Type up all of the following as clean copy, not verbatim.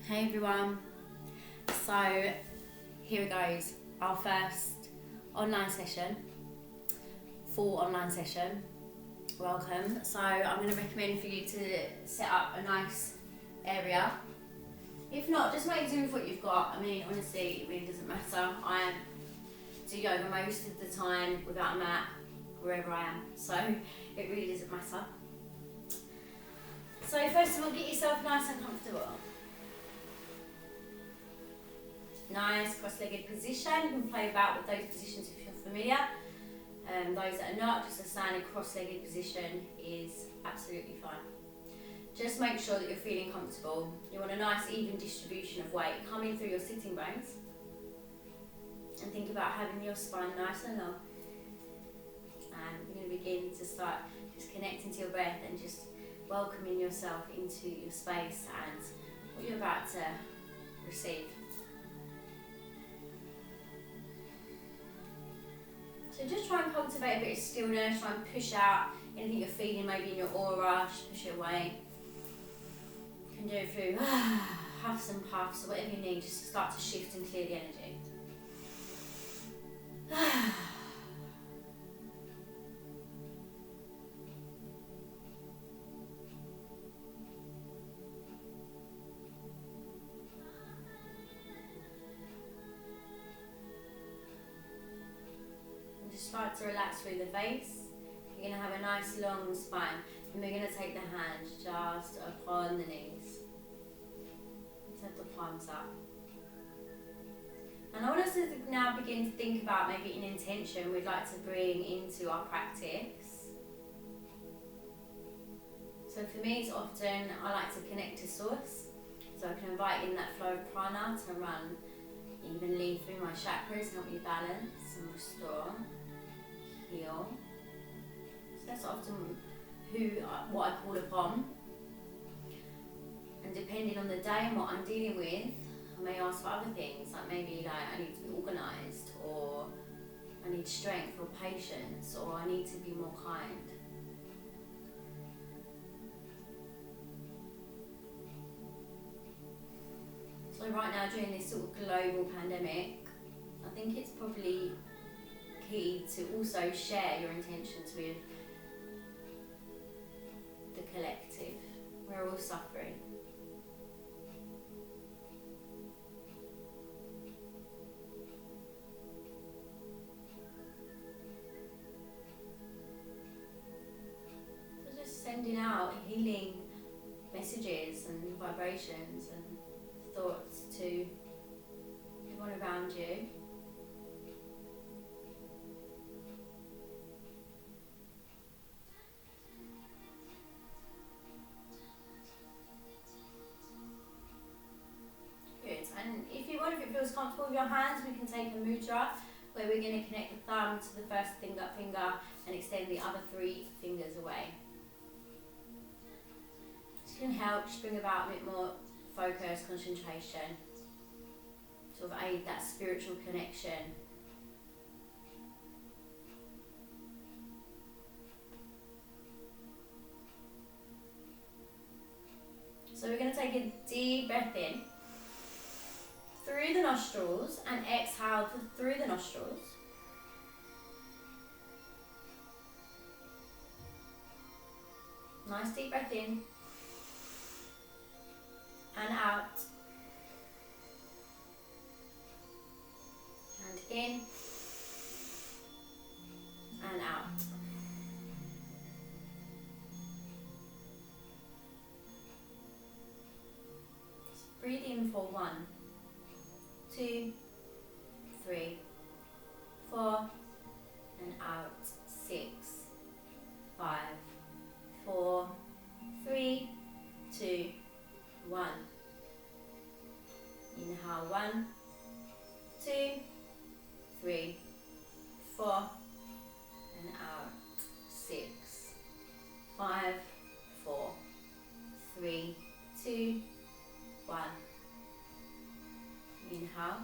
Hey everyone, so here it goes, our first online session, full online session, welcome. So I'm going to recommend for you to set up a nice area. If not, just make do with what you've got. I mean, honestly, it really doesn't matter. I do yoga most of the time without a mat, wherever I am, so it really doesn't matter. So first of all, get yourself nice and comfortable. Nice cross-legged position. You can play about with those positions if you're familiar. Those that are not, just a standard cross-legged position is absolutely fine. Just make sure that you're feeling comfortable. You want a nice even distribution of weight coming through your sitting bones. And think about having your spine nice and long. And you're going to begin to start just connecting to your breath and just welcoming yourself into your space and what you're about to receive. So just try and cultivate a bit of stillness, try and push out anything you're feeling maybe in your aura, just push it away. You can do it through huffs and puffs or whatever you need, just to start to shift and clear the energy. Start to relax through the face. You're going to have a nice long spine, and we're going to take the hands just upon the knees. Set the palms up. And I want us to now begin to think about maybe an intention we'd like to bring into our practice. So for me, it's often I like to connect to source, so I can invite in that flow of prana to run evenly through my chakras, help me balance and restore. Heal. So that's often what I call upon, and depending on the day and what I'm dealing with, I may ask for other things, like maybe I need to be organised, or I need strength or patience, or I need to be more kind. So right now, during this sort of global pandemic, I think it's probably key to also share your intentions with the collective. We're all suffering. So just sending out healing messages and vibrations and thoughts to everyone around you. And if it feels comfortable with your hands, we can take a mudra where we're going to connect the thumb to the first finger and extend the other 3 fingers away. This can help just bring about a bit more focus, concentration, sort of aid that spiritual connection. So we're going to take a deep breath in through the nostrils and exhale through the nostrils. Nice deep breath in and out, and in and out. Just breathe in for 1, 2, 3, 4, and out 6, 5, 4, 3, 2, 1. Inhale 1, 2, 3, 4, and out 6, 5, 4, 3, 2, 1. Inhale.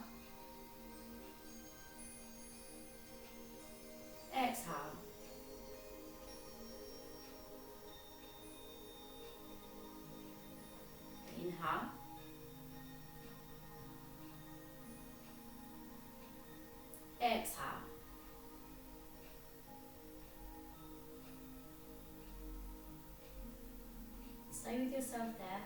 Exhale. Inhale. yourself there.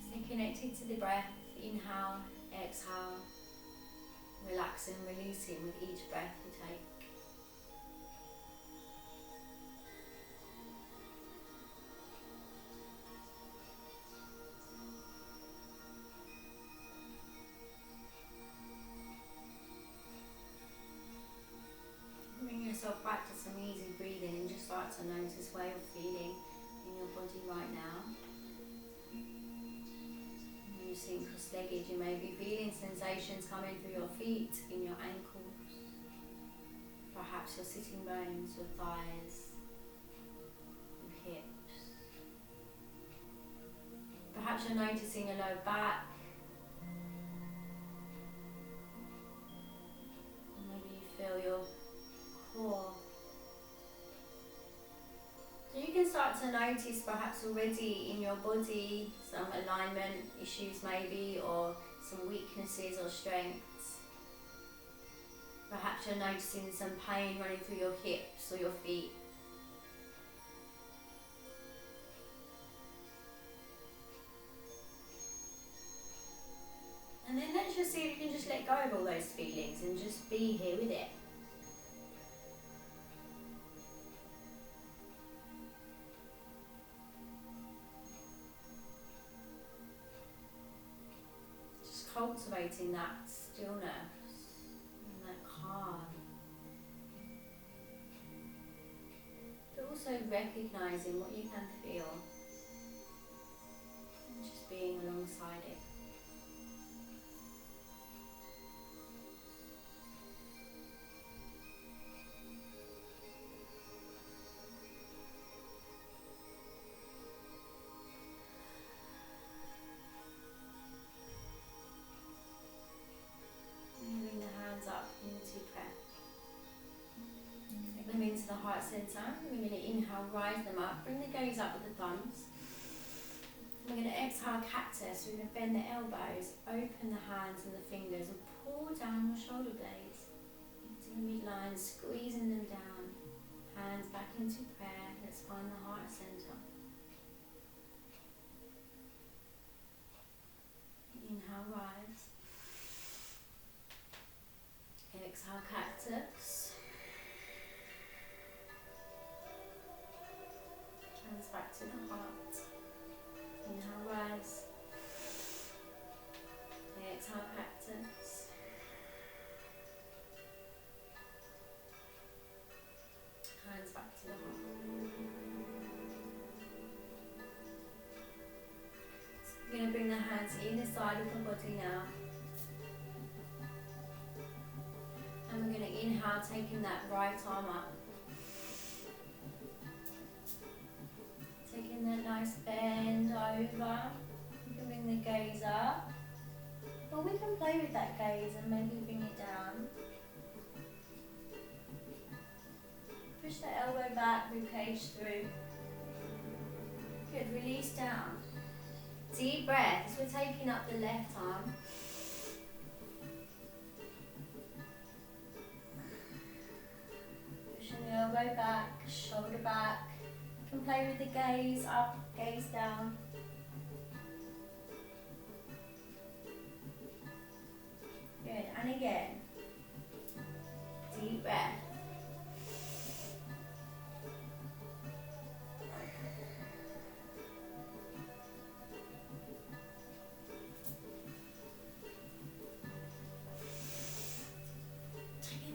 Stay connected to the breath. Inhale, exhale, relaxing, releasing with each breath you take. Bring yourself back to some easy breathing and just start to notice where you're feeling in your body right now. When you're sitting cross-legged, you may be feeling sensations coming through your feet, in your ankles, perhaps your sitting bones, your thighs, your hips. Perhaps you're noticing your low back. Maybe you feel your core. So you can start to notice perhaps already in your body some alignment issues maybe, or some weaknesses or strengths. Perhaps you're noticing some pain running through your hips or your feet. And then let's just see if you can just let go of all those feelings and just be here with it. Cultivating that stillness and that calm, but also recognizing what you can feel and just being alongside it. Into the heart center. We're going to inhale, rise them up, bring the gaze up with the thumbs. We're going to exhale, cactus. We're going to bend the elbows, open the hands and the fingers, and pull down your shoulder blades into the midline, squeezing them down. Hands back into prayer. Let's find the heart center. Inhale, rise. Exhale, cactus. Hands back to the heart. Inhale, rise. Exhale, cactus. Hands back to the heart. So we're going to bring the hands either side of the body now. And we're going to inhale, taking that right arm up. Taking that nice bend over. You can bring the gaze up. Or we can play with that gaze and maybe bring it down. Push the elbow back, ribcage through. Good, release down. Deep breaths. We're taking up the left arm. Pushing the elbow back, shoulder back. You can play with the gaze up, gaze down. Good, and again. Deep breath.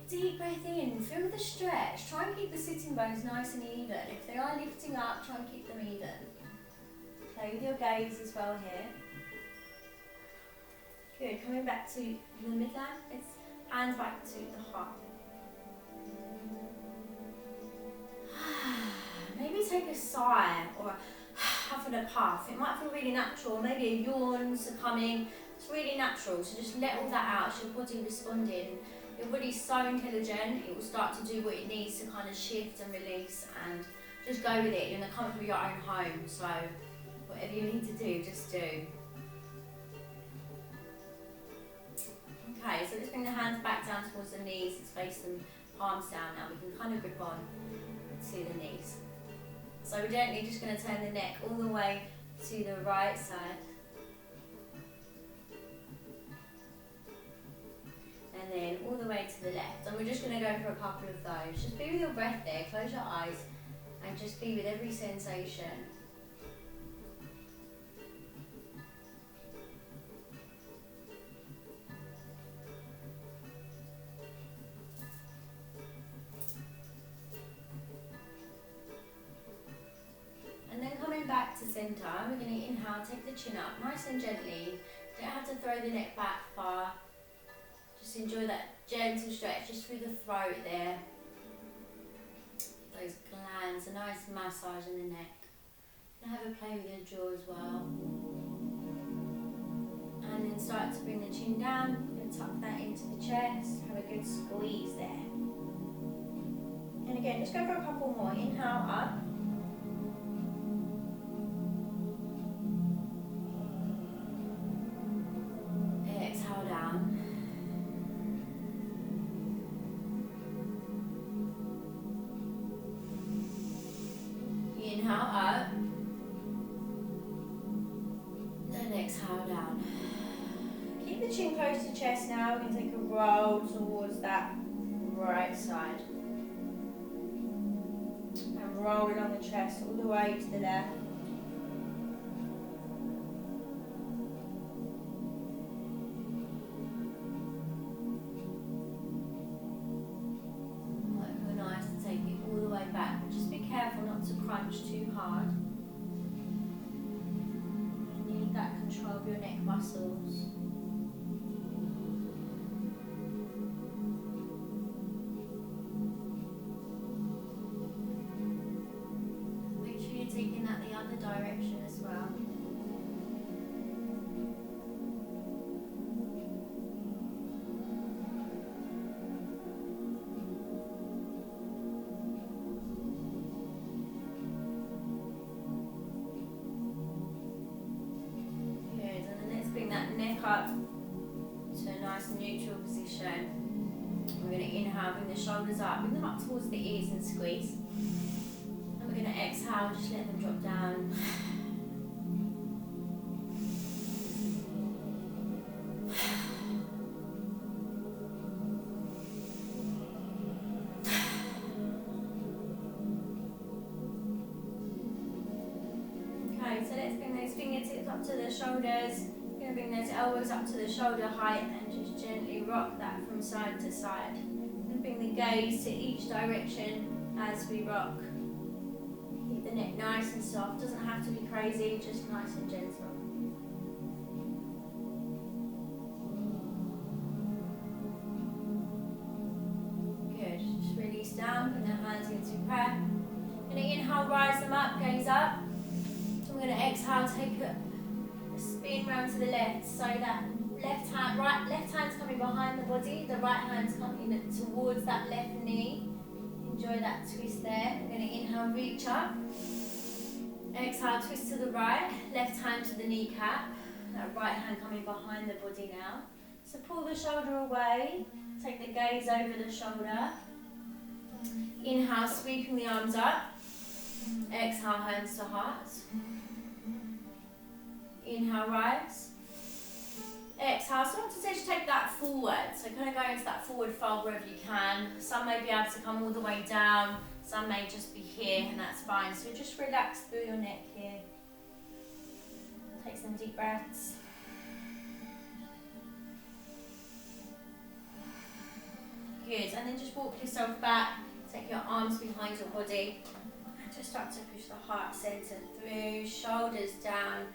Deep breath in, feel the stretch. Try and keep the sitting bones nice and even. If they are lifting up, try and keep them even. Play with your gaze as well here. Good, coming back to the midline. It's hands back to the heart. Maybe take a sigh or a huff and a puff. It might feel really natural. Maybe a yawn's coming. It's really natural. So just let all that out. It's your body responding. Your body's so intelligent, it will start to do what it needs to kind of shift and release, and just go with it. You're in the comfort of your own home, so whatever you need to do, just do. Okay, so let's bring the hands back down towards the knees. Let's face them palms down now. We can kind of grip on to the knees. So we're gently just going to turn the neck all the way to the right side. And then all the way to the left. And we're just going to go for a couple of those. Just be with your breath there, close your eyes, and just be with every sensation. And then coming back to centre, we're going to inhale, take the chin up nice and gently. You don't have to throw the neck back far. Just enjoy that gentle stretch just through the throat there. Those glands, a nice massage in the neck. And have a play with your jaw as well. And then start to bring the chin down. You're going to tuck that into the chest. Have a good squeeze there. And again, just go for a couple more. Inhale up. Exhale down. Inhale up. And exhale down. Keep the chin close to chest now. We're going to take a roll towards that right side. And roll along the chest all the way to the left. Crunch too hard. You need that control of your neck muscles. Make sure you're taking that the other direction as well. Up to a nice neutral position. We're going to inhale, bring the shoulders up, bring them up towards the ears and squeeze. And we're going to exhale, just let them drop down. Okay, so let's bring those fingertips up to the shoulders. Bring those elbows up to the shoulder height and just gently rock that from side to side. And bring the gaze to each direction as we rock. Keep the neck nice and soft. Doesn't have to be crazy, just nice and gentle. Good. Just release down, bring the hands into prayer. Going to inhale, rise them up, gaze up. So we're going to exhale, take a spin round to the left, so that left hand's coming behind the body, the right hand's coming towards that left knee. Enjoy that twist there. We're going to inhale, reach up. Exhale, twist to the right, left hand to the kneecap. That right hand coming behind the body now. So pull the shoulder away, take the gaze over the shoulder. Inhale, sweeping the arms up. Exhale, hands to heart. Inhale, rise. Exhale, so I want to say just take that forward. So kind of go into that forward fold wherever you can. Some may be able to come all the way down. Some may just be here, and that's fine. So just relax through your neck here. Take some deep breaths. Good, and then just walk yourself back. Take your arms behind your body. And just start to push the heart center through, shoulders down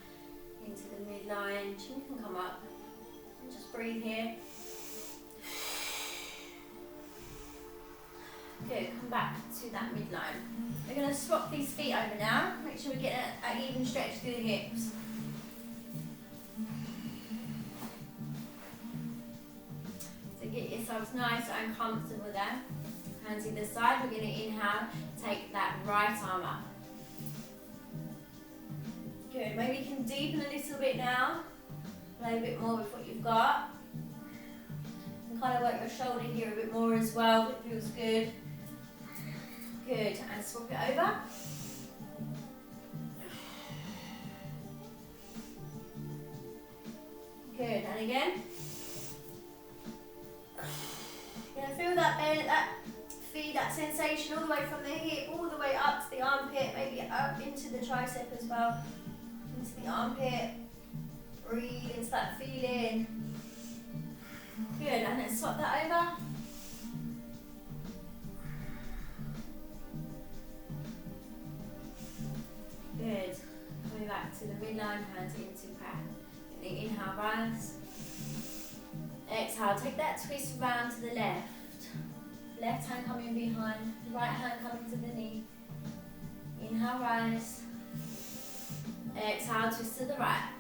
into the midline. Chin can come up. And just breathe here. Good, come back to that midline. We're going to swap these feet over now. Make sure we get an even stretch through the hips. So get yourselves nice and comfortable there. Hands either side. We're going to inhale, take that right arm up. Good, maybe you can deepen a little bit now. Play a bit more with what you've got. And kind of work your shoulder here a bit more as well, if it feels good. Good, and swap it over. And again. You're going to feel that belly, that sensation all the way from the hip, all the way up to the armpit, maybe up into the tricep as well, into the armpit. Breathe into that feeling. Good, and then swap that over. Good. Coming back to the midline, hands into prayer. Inhale, rise. Exhale, take that twist round to the left. Left hand coming behind, right hand coming to the knee. Inhale, rise. Exhale, twist to the right.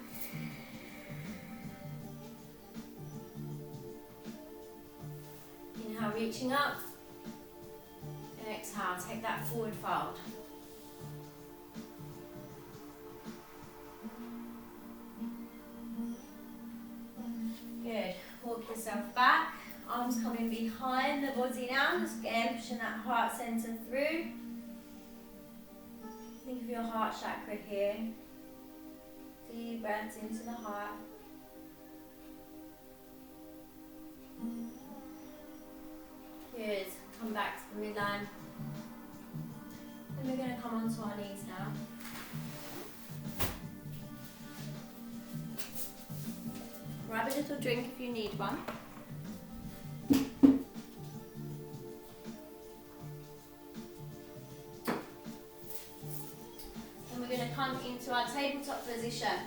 Inhale, reaching up. Exhale, take that forward fold. Good. Walk yourself back. Arms coming behind the body now. Just again pushing that heart center through. Think of your heart chakra here. Deep breaths into the heart. Good. Come back to the midline. And we're going to come onto our knees now. Grab a little drink if you need one. And we're going to come into our tabletop position.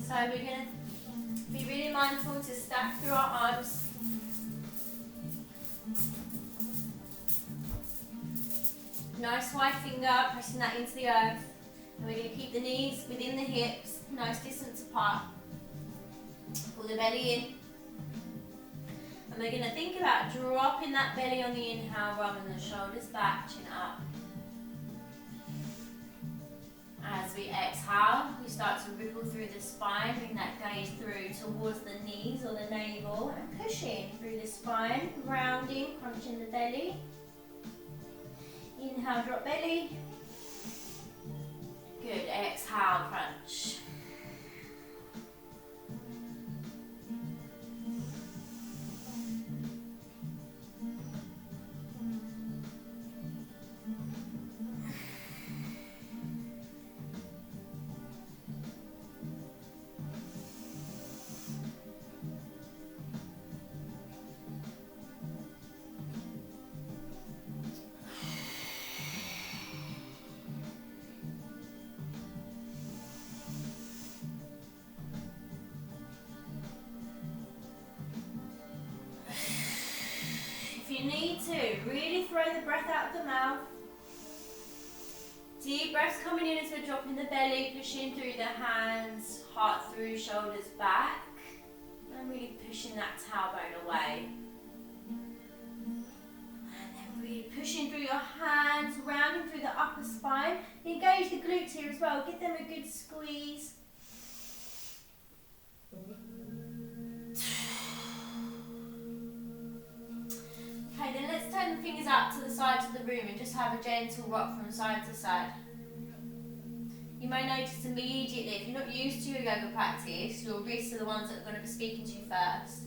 So we're going to be really mindful to stack through our arms. Nice wide finger, pressing that into the earth. And we're going to keep the knees within the hips, nice distance apart. Pull the belly in. And we're going to think about dropping that belly on the inhale, rolling the shoulders back, chin up. As we exhale, we start to ripple through the spine, bring that gaze through towards the knees or the navel, and pushing through the spine, rounding, crunching the belly. Inhale, drop belly. Good, exhale, crunch. You need to really throw the breath out of the mouth. Deep breaths coming in as we're dropping the belly, pushing through the hands, heart through, shoulders back, and really pushing that tailbone away. And then really pushing through your hands, rounding through the upper spine. Engage the glutes here as well. Give them a good squeeze. Okay, then let's turn the fingers out to the sides of the room and just have a gentle rock from side to side. You may notice immediately, if you're not used to your yoga practice, your wrists are the ones that are going to be speaking to you first.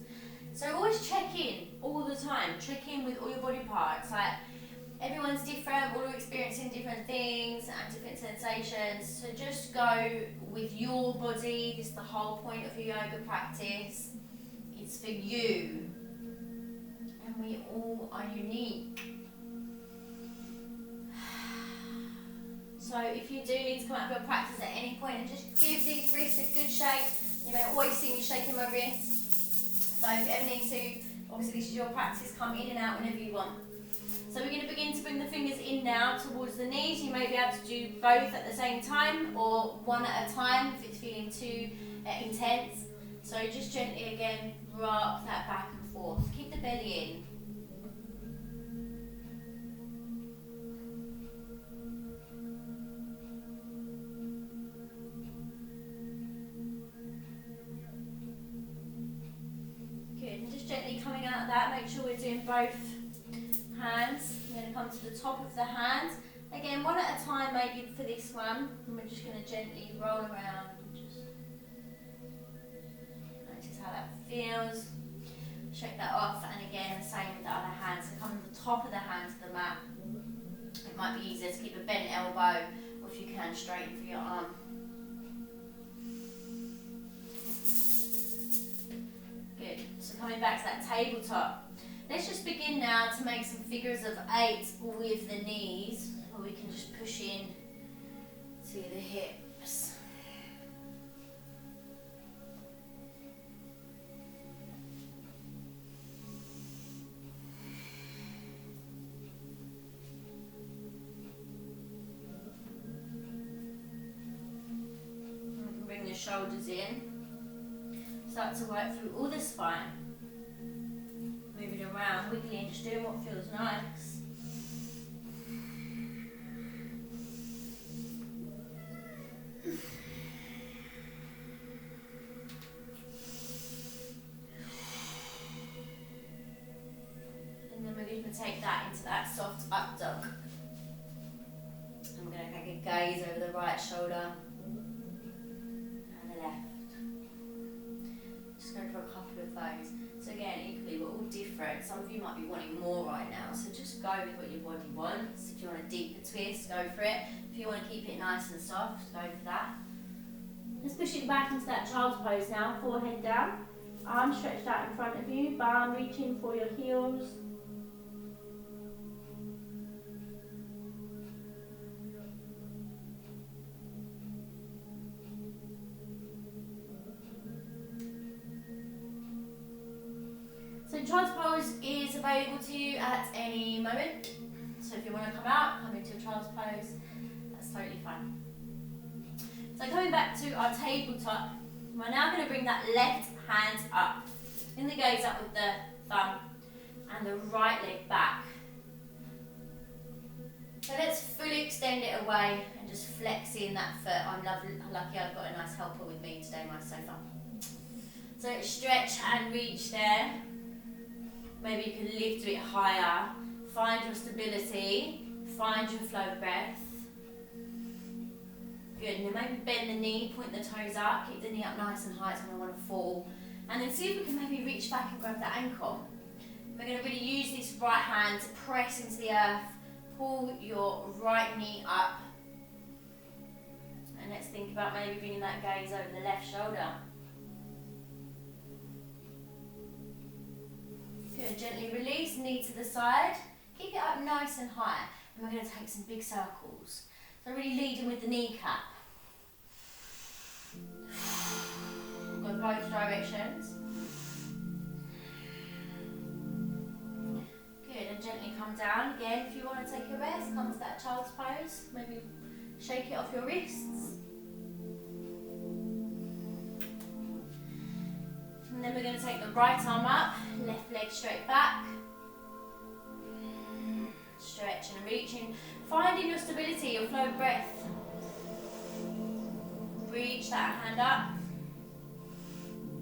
So always check in all the time. Check in with all your body parts. Like, everyone's different, all are experiencing different things and different sensations. So just go with your body. This is the whole point of your yoga practice. It's for you. And we all are unique. So if you do need to come out of your practice at any point and just give these wrists a good shake, you may always see me shaking my wrists. So if you ever need to, obviously this is your practice, come in and out whenever you want. So we're going to begin to bring the fingers in now towards the knees. You may be able to do both at the same time or one at a time if it's feeling too intense. So just gently again rock that back and forth. Keep the belly in. Good, and just gently coming out of that, make sure we're doing both hands. We're going to come to the top of the hands Again, one at a time maybe for this one, and we're just going to gently roll around and just notice how that feels. Shake that off, and again the same with the other hand. So come from the top of the hand to the mat. It might be easier to keep a bent elbow, or if you can, straighten for your arm. Good. So coming back to that tabletop. Let's just begin now to make some figures of 8 with the knees, or we can just push in to the hips. Shoulders in, start to work through all the spine, moving around, wiggling, just doing what feels nice. And then we're going to take that into that soft up dog. I'm going to take a gaze over the right shoulder. For a couple of those. So again, equally, we're all different. Some of you might be wanting more right now, so just go with what your body wants. If you want a deeper twist, go for it. If you want to keep it nice and soft, go for that. Let's push it back into that child's pose now, forehead down, arms stretched out in front of you, bum reaching for your heels. Child's pose is available to you at any moment. So if you want to come out, come into a child's pose, that's totally fine. So coming back to our tabletop, we're now going to bring that left hand up. In the gaze up with the thumb and the right leg back. So let's fully extend it away and just flex in that foot. I'm lucky I've got a nice helper with me today, my sofa. So stretch and reach there. Maybe you can lift a bit higher, find your stability, find your flow of breath. Good, and then maybe bend the knee, point the toes up, keep the knee up nice and high so I don't want to fall. And then see if we can maybe reach back and grab that ankle. We're going to really use this right hand to press into the earth, pull your right knee up. And let's think about maybe bringing that gaze over the left shoulder. Good, gently release, knee to the side. Keep it up nice and high. And we're going to take some big circles. So really leading with the kneecap. Go both directions. Good, and gently come down. Again, if you want to take a rest, come to that child's pose. Maybe shake it off your wrists. And then we're going to take the right arm up, left leg straight back. Stretch and reaching, finding your stability, your flow of breath. Reach that hand up.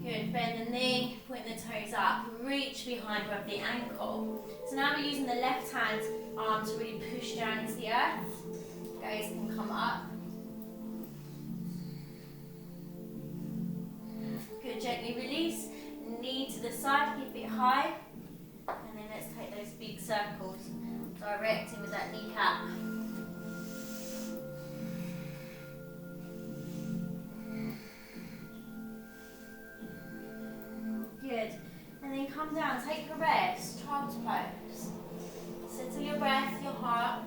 Good, bend the knee, point the toes up, reach behind, grab the ankle. So now we're using the left hand arm to really push down into the earth. Gaze can come up. Good, gently release, knee to the side, keep it high. And then let's take those big circles, directing with that kneecap. Good, and then come down, take a rest, child's pose. Settle your breath, your heart.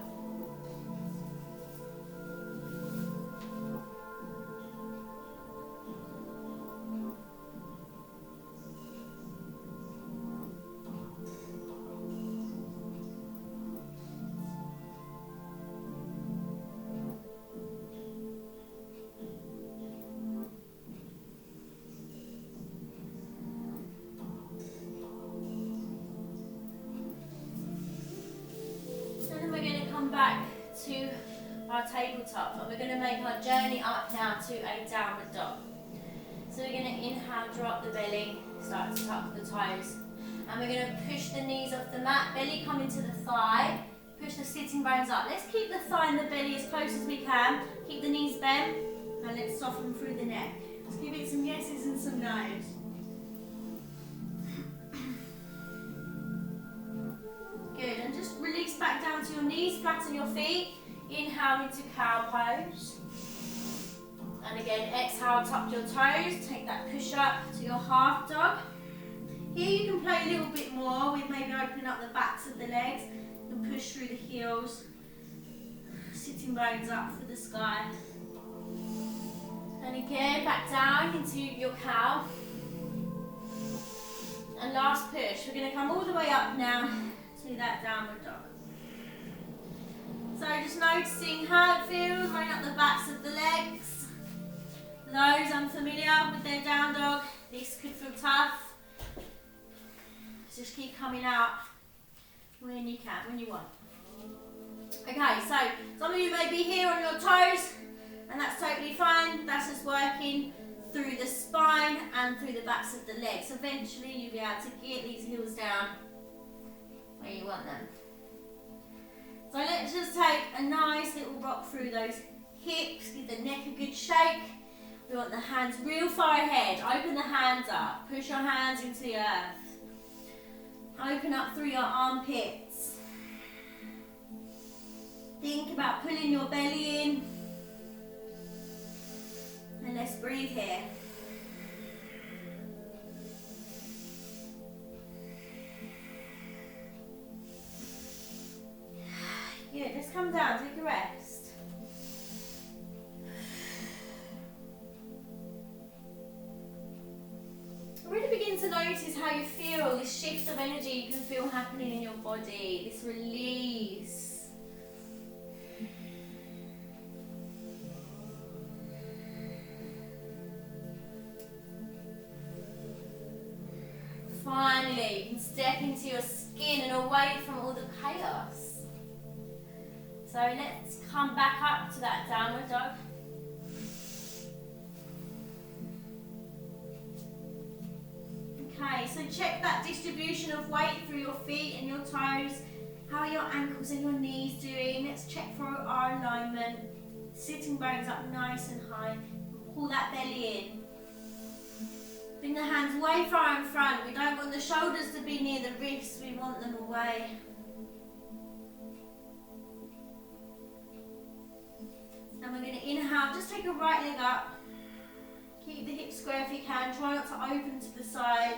Back to our tabletop, and we're going to make our journey up now to a downward dog. So we're going to inhale, drop the belly, start to tuck the toes, and we're going to push the knees off the mat, belly coming to the thigh, Push the sitting bones up. Let's keep the thigh and the belly as close as we can. Keep the knees bent, and let's soften through the neck. Let's give it some yeses and some no's. Good, and just release back down to your knees, flatten your feet. Inhale into cow pose. And again, exhale, tuck your toes. Take that push up to your half dog. Here you can play a little bit more with maybe opening up the backs of the legs and push through the heels. Sitting bones up for the sky. And again, back down into your cow. And last push. We're going to come all the way up now to that downward dog. So just noticing how it feels, running up the backs of the legs. For those unfamiliar with their down dog, this could feel tough. Just keep coming out when you can, when you want. Okay, so some of you may be here on your toes, and that's totally fine. That's just working through the spine and through the backs of the legs. Eventually you'll be able to get these heels down where you want them. So let's just take a nice little rock through those hips, give the neck a good shake. We want the hands real far ahead. Open the hands up, push your hands into the earth. Open up through your armpits. Think about pulling your belly in. And let's breathe here. Good, let's come down, take a rest. Really begin to notice how you feel, this shift of energy you can feel happening in your body, this release. Finally, you can step into your skin and away from all the chaos. So let's come back up to that downward dog. Okay, so check that distribution of weight through your feet and your toes. How are your ankles and your knees doing? Let's check for our alignment. Sitting bones up nice and high. Pull that belly in. Bring the hands way far in front. We don't want the shoulders to be near the wrists. We want them away. And we're going to inhale. Just take a right leg up. Keep the hips square if you can. Try not to open to the side.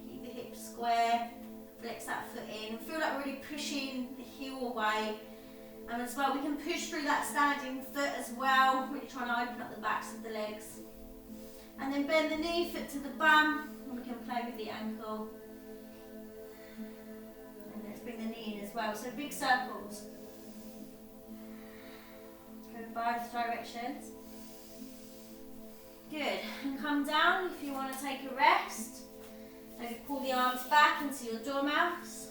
Keep the hips square. Flex that foot in. Feel like we're really pushing the heel away. And as well, we can push through that standing foot as well. Really trying to open up the backs of the legs. And then bend the knee, foot to the bum. And we can play with the ankle. And let's bring the knee in as well. So big circles. Go both directions. Good, and come down if you want to take a rest. Maybe pull the arms back into your dormouse.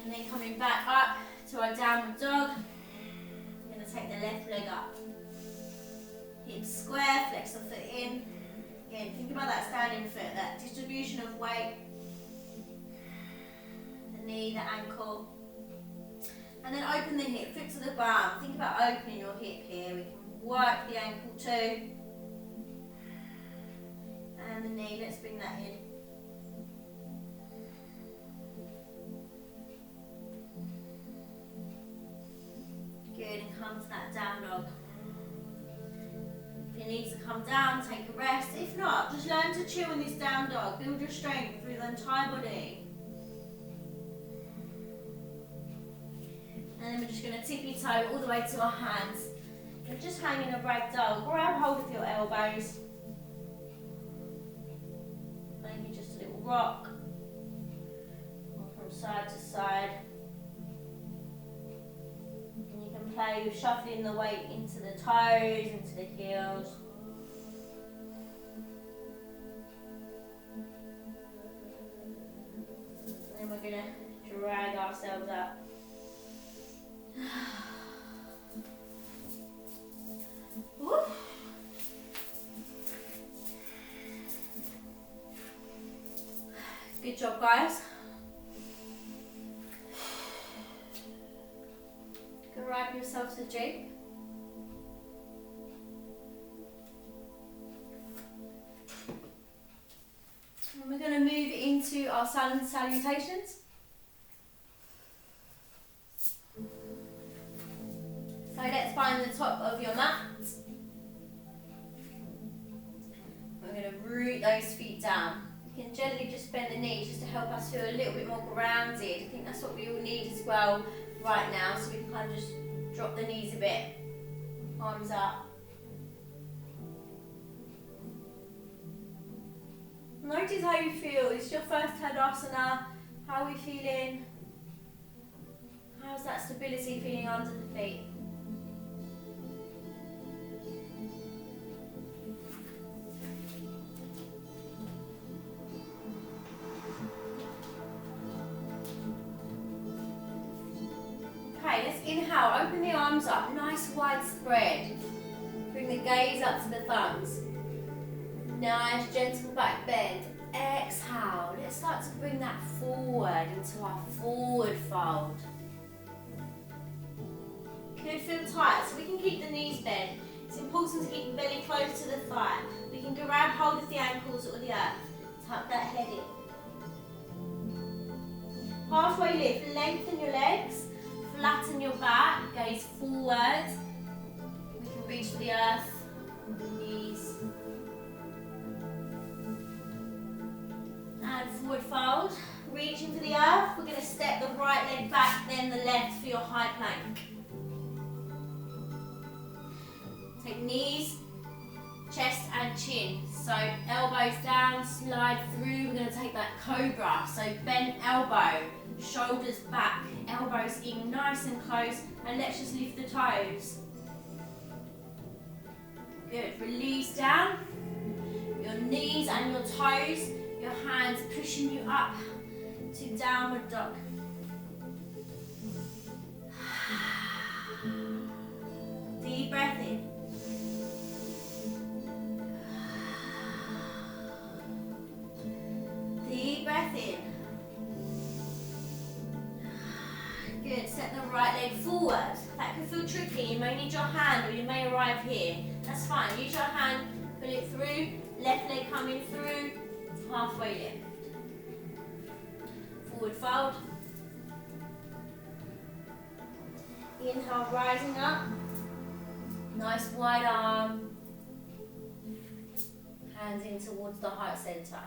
And then coming back up to our downward dog. We're going to take the left leg up. Hips square, flex the foot in. Again, think about that standing foot, that distribution of weight. Knee, the ankle, and then open the hip, foot to the bum. Think about opening your hip here. We can work the ankle too, and the knee. Let's bring that in. Good, and come to that down dog. If you need to come down, take a rest. If not, just learn to chill in this down dog. Build your strength through the entire body. And then we're just going to tippy toe all the way to our hands. You're just hanging a ragdoll. Grab hold of your elbows. Maybe just a little rock. Or from side to side. And you can play with shuffling the weight into the toes, into the heels. And then we're going to drag ourselves up. Good job, guys. Grab yourself to the Jeep. And we're going to move into our silent salutations. So let's find the top of your mat. We're going to root those feet down. You can gently just bend the knees just to help us feel a little bit more grounded. I think that's what we all need as well right now, so we can kind of just drop the knees a bit. Arms up. Notice how you feel. It's your first Tadasana. How are we feeling? How's that stability feeling under the feet? Okay, let's inhale. Open the arms up. Nice wide spread. Bring the gaze up to the thumbs. Nice gentle back bend. Exhale. Let's start to bring that forward into our forward fold. Could feel tight, so we can keep the knees bent. It's important to keep the belly close to the thigh. We can grab hold of the ankles or the earth. Tuck that head in. Halfway lift. Lengthen your legs. Flatten your back. Gaze forward. We can reach for the earth. Knees. And forward fold. Reaching for the earth. We're going to step the right leg back, then the left for your high plank. Take knees, chest and chin. So elbows down, slide through. We're going to take that cobra. So bent elbow, shoulders back, elbows in nice and close. And let's just lift the toes. Good. Release down. Your knees and your toes. Your hands pushing you up to downward dog. Deep breath in. Deep breath in. Good. Set the right leg forward. That can feel tricky. You may need your hand or you may arrive here. That's fine. Use your hand, pull it through. Left leg coming through. Halfway lift. Forward fold. Inhale, rising up. Nice wide arm. Hands in towards the heart center.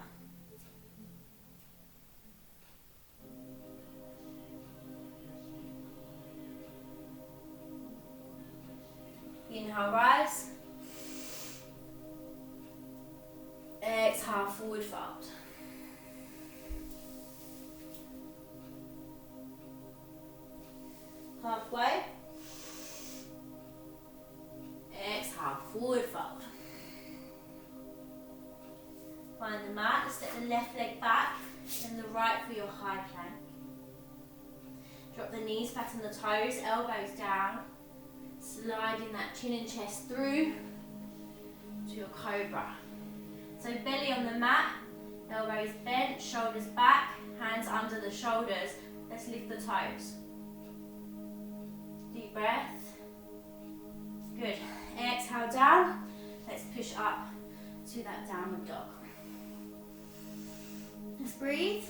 Inhale, rise. Exhale, forward fold. Halfway. Exhale, forward fold. Find the mat, step the left leg back, then the right for your high plank. Drop the knees, flatten the toes, elbows down. Sliding that chin and chest through to your cobra. So belly on the mat, elbows bent, shoulders back, hands under the shoulders. Let's lift the toes. Deep breath. Good. Exhale down. Let's push up to that downward dog. Let's breathe.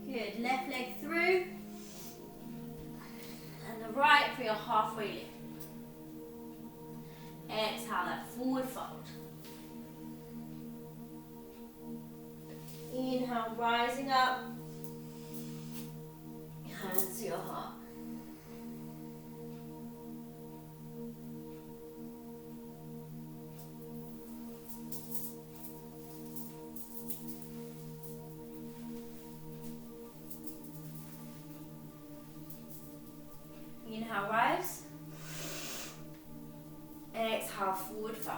Good. Left leg through. And the right for your halfway lift. Exhale that forward fold. Inhale, rising up. Hands to your heart. Inhale, rise. Exhale, forward fold.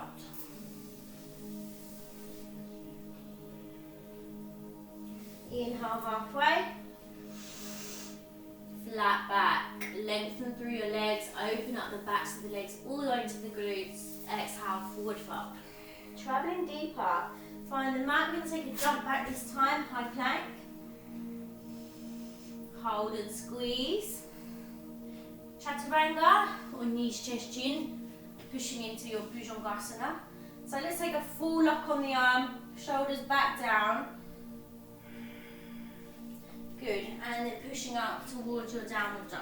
Inhale, halfway. flat back. Lengthen through your legs, open up the backs of the legs all the way into the glutes. Exhale, forward fold. Traveling deeper, find the mat. We're going to take a jump back this time, high plank. Hold and squeeze. Chaturanga or knees, chest, chin, pushing into your Bhujangasana. So let's take a full lock on the arm, shoulders back down. Good, and then pushing up towards your downward dog.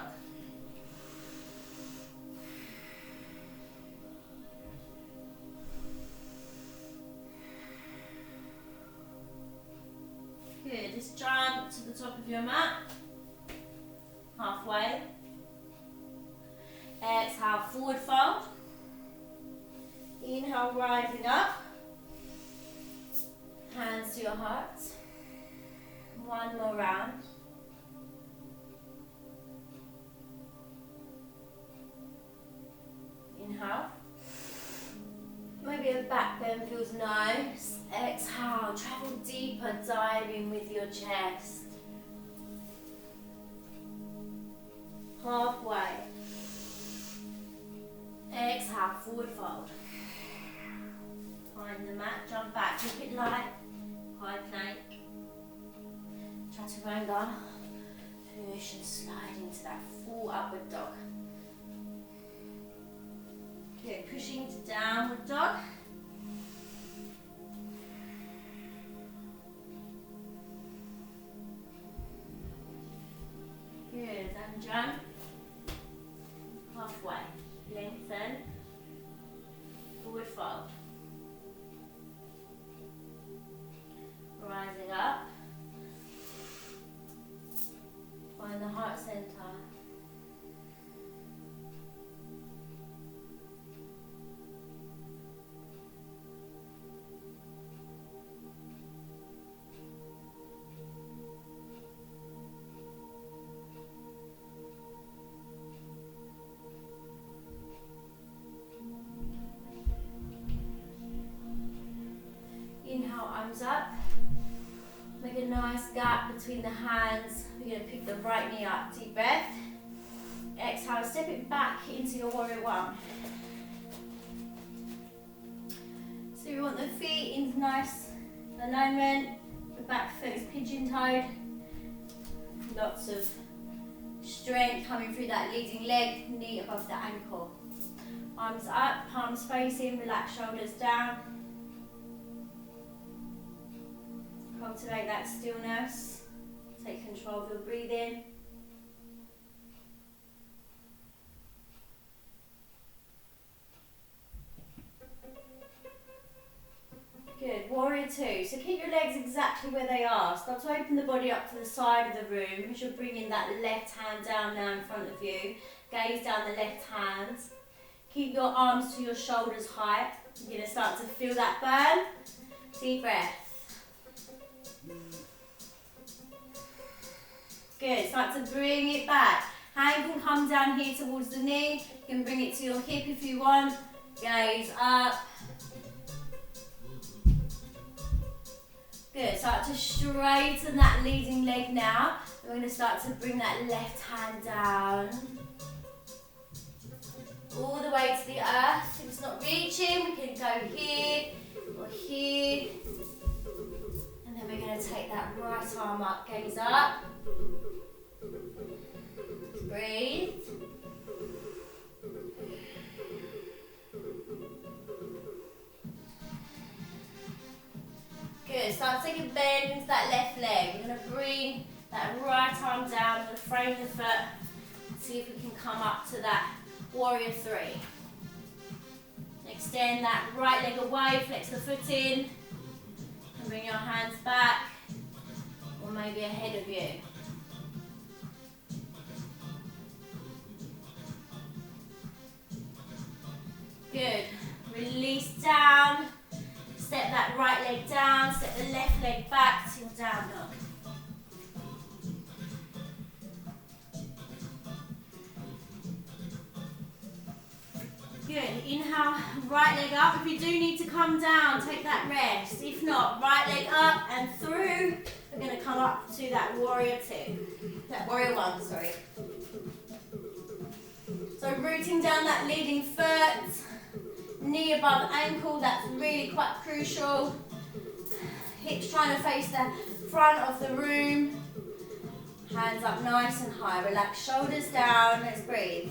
Good, just jump to the top of your mat, halfway. Exhale, forward fold. Inhale, rising up. Hands to your heart. One more round. Inhale. Maybe a back bend feels nice. Exhale, travel deeper, dive in with your chest. Halfway. Exhale, forward fold. Find the mat, jump back, keep it light. High plank. Chaturanga. Push and slide into that full upward dog. Good, pushing to downward dog. Good, and jump. Halfway. Lengthen. Forward fold. Rising up. Find the heart center. Inhale, arms up. Make a nice gap between the hands. We're going to pick the right knee up. Deep breath. Exhale, step it back into your warrior one. So we want the feet in nice alignment. The back foot is pigeon-toed. Lots of strength coming through that leading leg, knee above the ankle. Arms up, palms facing, relax shoulders down. Cultivate that stillness. Take control of your breathing. Good, warrior two. So keep your legs exactly where they are. Start to open the body up to the side of the room as you're bringing that left hand down now in front of you. Gaze down the left hand. Keep your arms to your shoulders height. You're going to start to feel that burn. Deep breath. Good, start to bring it back. Hand can come down here towards the knee. You can bring it to your hip if you want. Gaze up. Good, start to straighten that leading leg now. We're going to start to bring that left hand down. All the way to the earth. If it's not reaching, we can go here or here. And then we're going to take that right arm up, gaze up. Breathe. Good, start to take a bend into that left leg. We're going to bring that right arm down, we're going to frame the foot, see if we can come up to that warrior three. Extend that right leg away, flex the foot in, and bring your hands back, or maybe ahead of you. Good. Release down. Step that right leg down. Step the left leg back to your down dog. Good. Inhale, right leg up. If you do need to come down, take that rest. If not, right leg up and through. We're going to come up to that warrior two. That warrior one, sorry. So rooting down that leading foot, knee above ankle, that's really quite crucial. Hips trying to face the front of the room. Hands up nice and high, relax, shoulders down, let's breathe.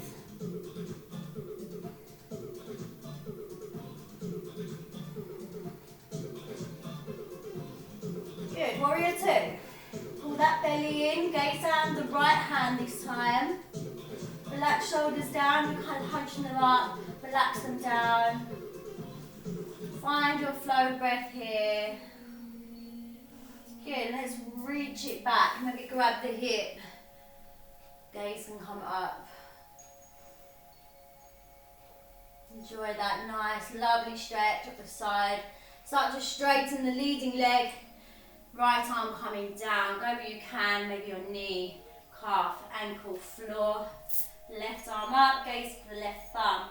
Good, warrior two. Pull that belly in, gaze down the right hand this time. Relax shoulders down, you're kind of hunching them up, relax them down. Find your flow of breath here. Good, let's reach it back, maybe grab the hip. Gaze can come up. Enjoy that nice, lovely stretch at the side. Start to straighten the leading leg. Right arm coming down, go where you can, maybe your knee, calf, ankle, floor. Left arm up, gaze to the left thumb.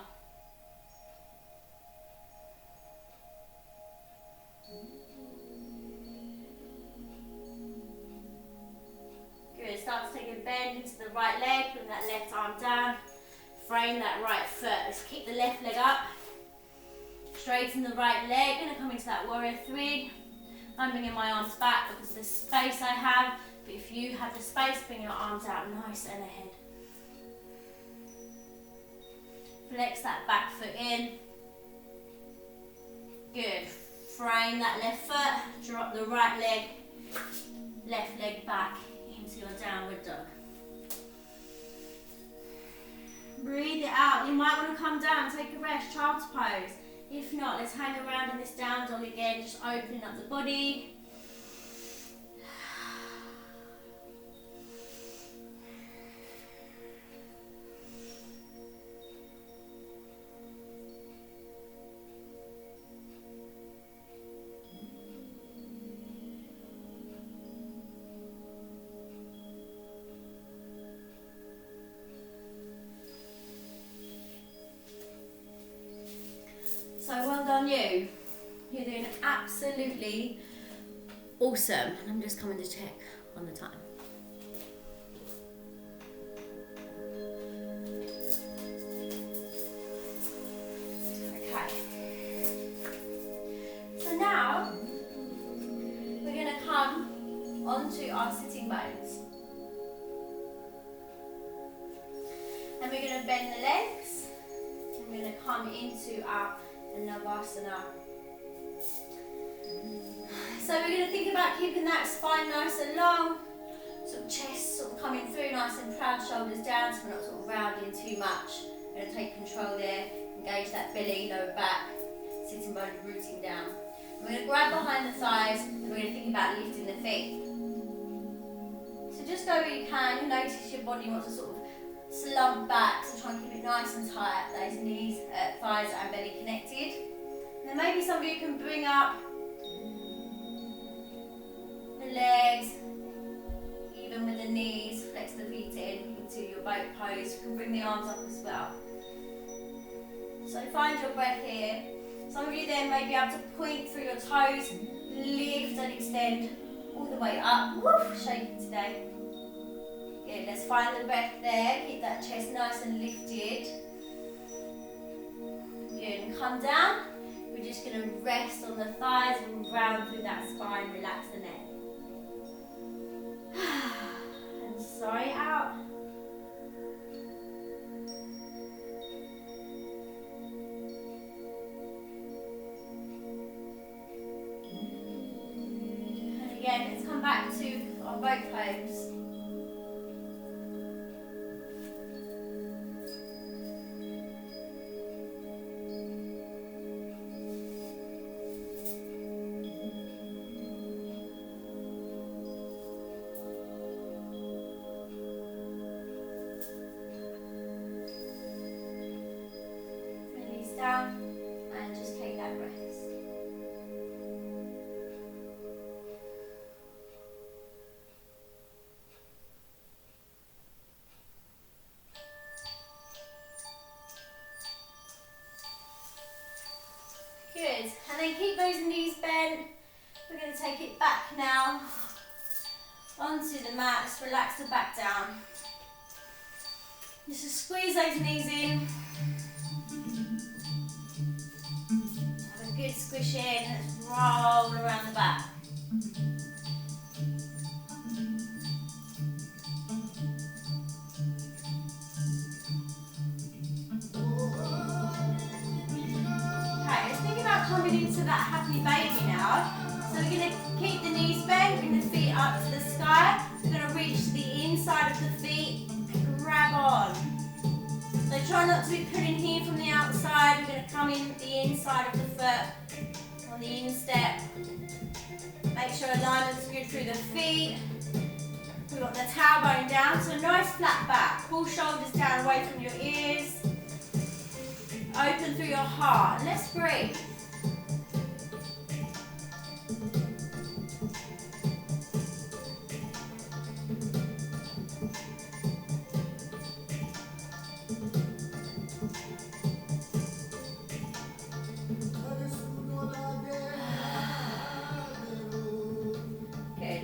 Good, start to take a bend into the right leg, bring that left arm down, frame that right foot. Let's keep the left leg up, straighten the right leg, gonna come into that warrior three. I'm bringing my arms back because of the space I have, but if you have the space, bring your arms out nice and ahead. Flex that back foot in. Good. Frame that left foot, drop the right leg, left leg back into your downward dog. Breathe it out. You might want to come down, take a rest, child's pose. If not, let's hang around in this down dog again, just opening up the body. So well done you. You're doing absolutely awesome. And I'm just coming to check on the time. Okay. So now we're going to come onto our sitting bones. And we're going to bend the legs. And we're going to come into our Navasana. So we're going to think about keeping that spine nice and long, sort of chest sort of coming through nice and proud, shoulders down, so we're not sort of rounding too much. We're going to take control there, engage that belly, lower back, sitting bones rooting down. And we're going to grab behind the thighs and we're going to think about lifting the feet. So just go where you can, you notice your body wants to sort of slump back, so try and keep it nice and tight, those knees, thighs and belly connected. And then maybe some of you can bring up the legs, even with the knees, flex the feet in into your boat pose. You can bring the arms up as well. So find your breath here. Some of you then may be able to point through your toes, lift and extend all the way up. Woo, shaking today. Good, let's find the breath there, keep that chest nice and lifted. Good, and come down. We're just going to rest on the thighs and round through that spine, relax the neck. And sigh it out. And again, let's come back to our boat pose. Down and just take that rest. Good, and then keep those knees bent. We're going to take it back now. onto the mat. Let's relax the back down. Just squeeze those knees in. Have a good squish in. Let's roll around the back. Okay, let's think about coming into that happy baby now. So we're going to keep the knees bent, bring the feet up to the sky. We're going to reach the inside of the feet and grab on. So try not to be pulling here from the outside. We're going to come in the inside of the foot on the instep. Make sure alignment's good through the feet. We've got the tailbone down, so nice flat back. Pull shoulders down away from your ears. Open through your heart. And let's breathe.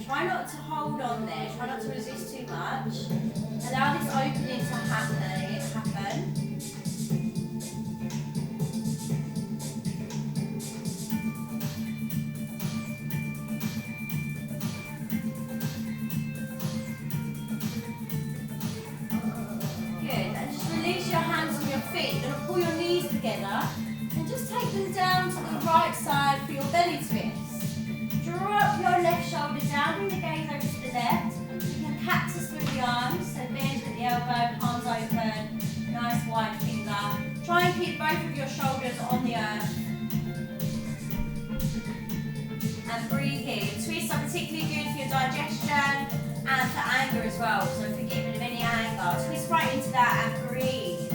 Try not to hold on there, try not to resist too much. Allow this opening to happen. Good, and just release your hands from your feet. You're going to pull your knees together and just take them down to the right side for your belly twist. Drop your left shoulder down, bring the gaze over to the left. You can cactus through the arms, so bend at the elbow, palms open, nice wide finger. Try and keep both of your shoulders on the earth. And breathe here. Twists are particularly good for your digestion and for anger as well, so for getting rid of any anger. Twist right into that and breathe.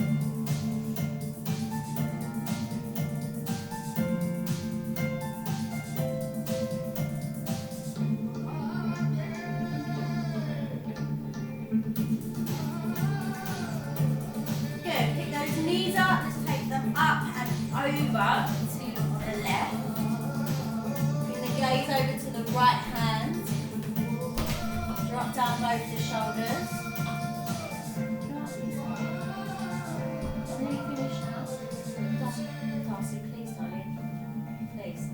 Knees up, let's take them up and over to the left. Bring the gaze over to the right hand. Drop down both the shoulders. Nearly finished now. Darcy, please, darling. Please.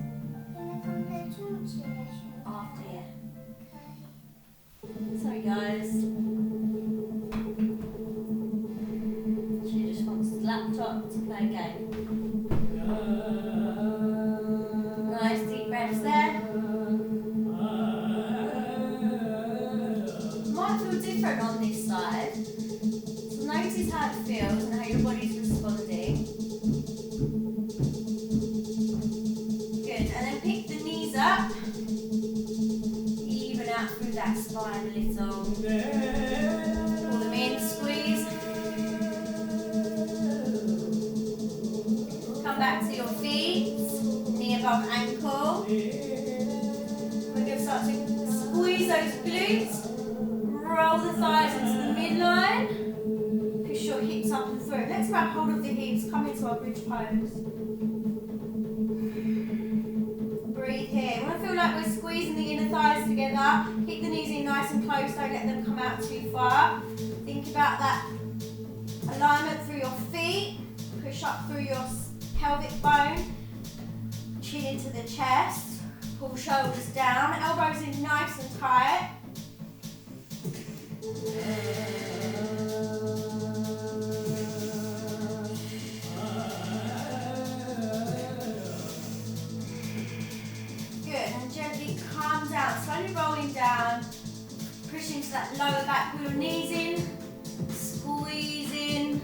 After, yeah. Sorry, guys. Laptop to play a game. Nice deep breaths there. Might feel different on this side. So notice how it feels and how your body's responding. Good, and then pick the knees up. Even out through that spine a little. Pull them in, squeeze. Come back to your feet, knee above ankle. We're going to start to squeeze those glutes, roll the thighs into the midline, push your hips up and through. Let's grab hold of the hips, come into our bridge pose. Breathe here. We want to feel like we're squeezing the inner thighs together. Keep the knees in nice and close, don't let them come out too far. Think about that alignment through your feet, push up through your pelvic bone, chin into the chest, pull shoulders down, elbows in nice and tight. Good, and gently calm down, slowly rolling down, push into that lower back, pull your knees in, squeeze in.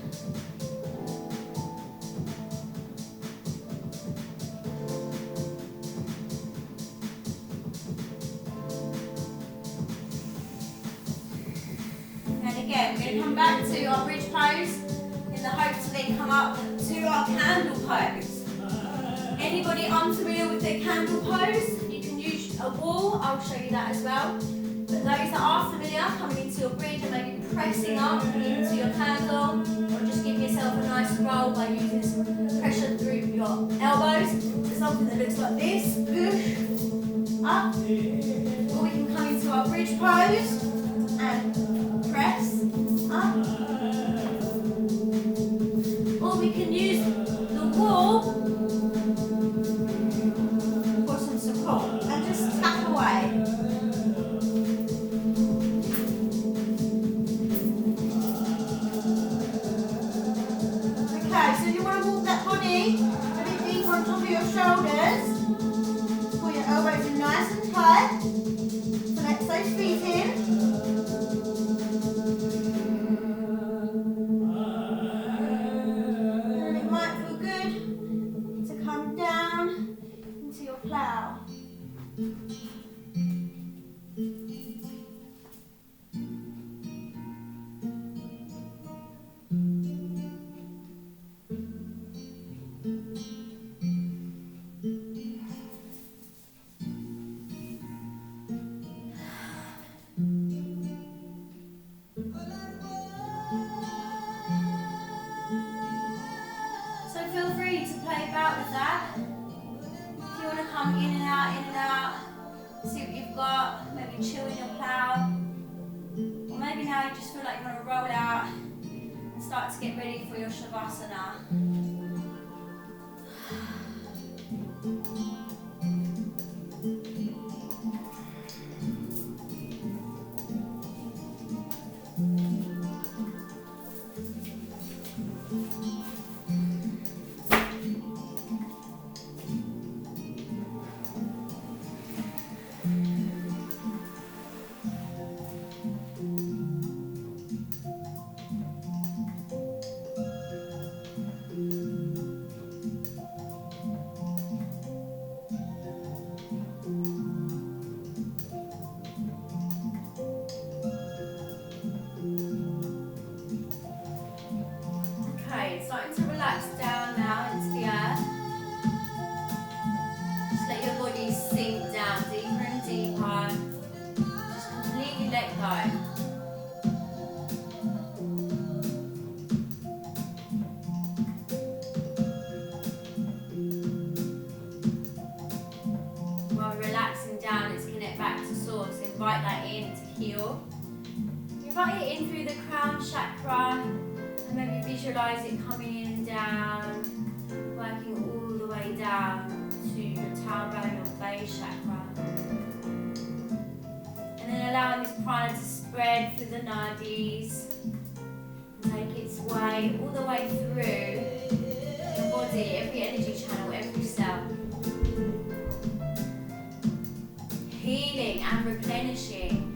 Again, we're going to come back to our bridge pose in the hope to then come up to our candle pose. Anybody unfamiliar with their candle pose, you can use a wall, I'll show you that as well. But those that are familiar, coming into your bridge and maybe pressing up into your candle, or just give yourself a nice roll by using this pressure through your elbows. So something that looks like this, up. Or we can come into our bridge pose and press up. Or we can use the wall for some support and just tap away. Okay, so you want to walk that body a bit deeper on top of your shoulders. Pull your elbows in nice and tight. Flex those feet in. And it might feel good to come down into your plow. Feel free to play about with that. If you want to come in and out, see what you've got, maybe chill in your plow. Or maybe now you just feel like you want to roll out and start to get ready for your Shavasana. Starting to relax down now into the earth. Just let your body sink down deeper and deeper. Just completely let go. While relaxing down, let's connect back to source. Invite that in to heal. Invite it in through the crown chakra. And maybe visualize it coming in and down, working all the way down to your tailbone or base chakra. And then allowing this prana to spread through the nadis and take its way all the way through your body, every energy channel, every cell. Healing and replenishing.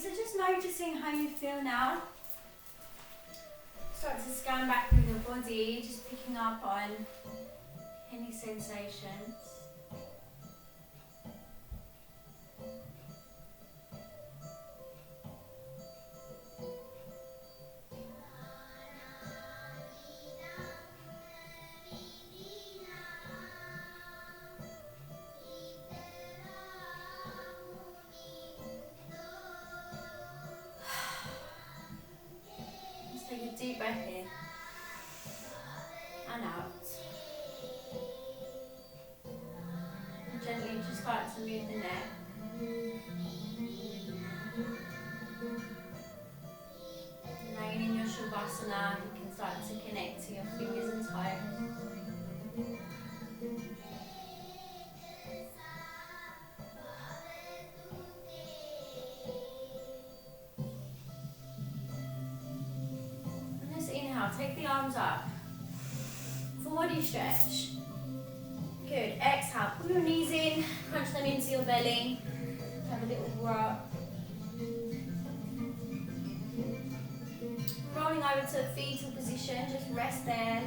So just noticing how you feel now. Start to scan back through the body, just picking up on any sensations. take the arms up. Full body stretch. Good. Exhale, pull your knees in, crunch them into your belly. Have a little rock. Rolling over to a fetal position, just rest there.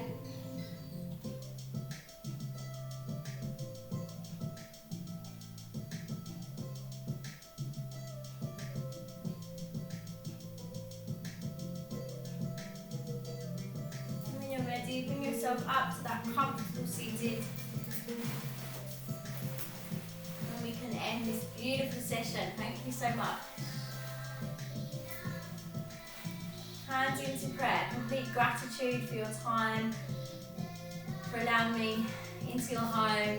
And when you're ready, bring yourself up to that comfortable seated. And we can end this beautiful session. Thank you so much. Hands into prayer, complete gratitude for your time, for allowing me into your home,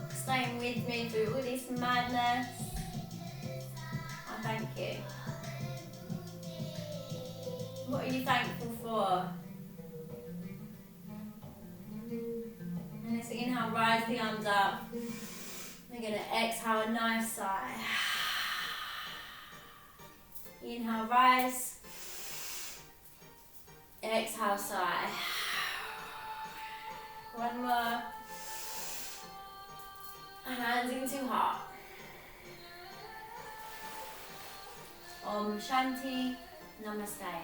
staying with me through all this madness. I thank you. What are you thankful for? And let's inhale, rise the arms up. We're going to exhale a nice sigh. Inhale, rise. Exhale, sigh. One more. Hands into heart. Om Shanti. Namaste.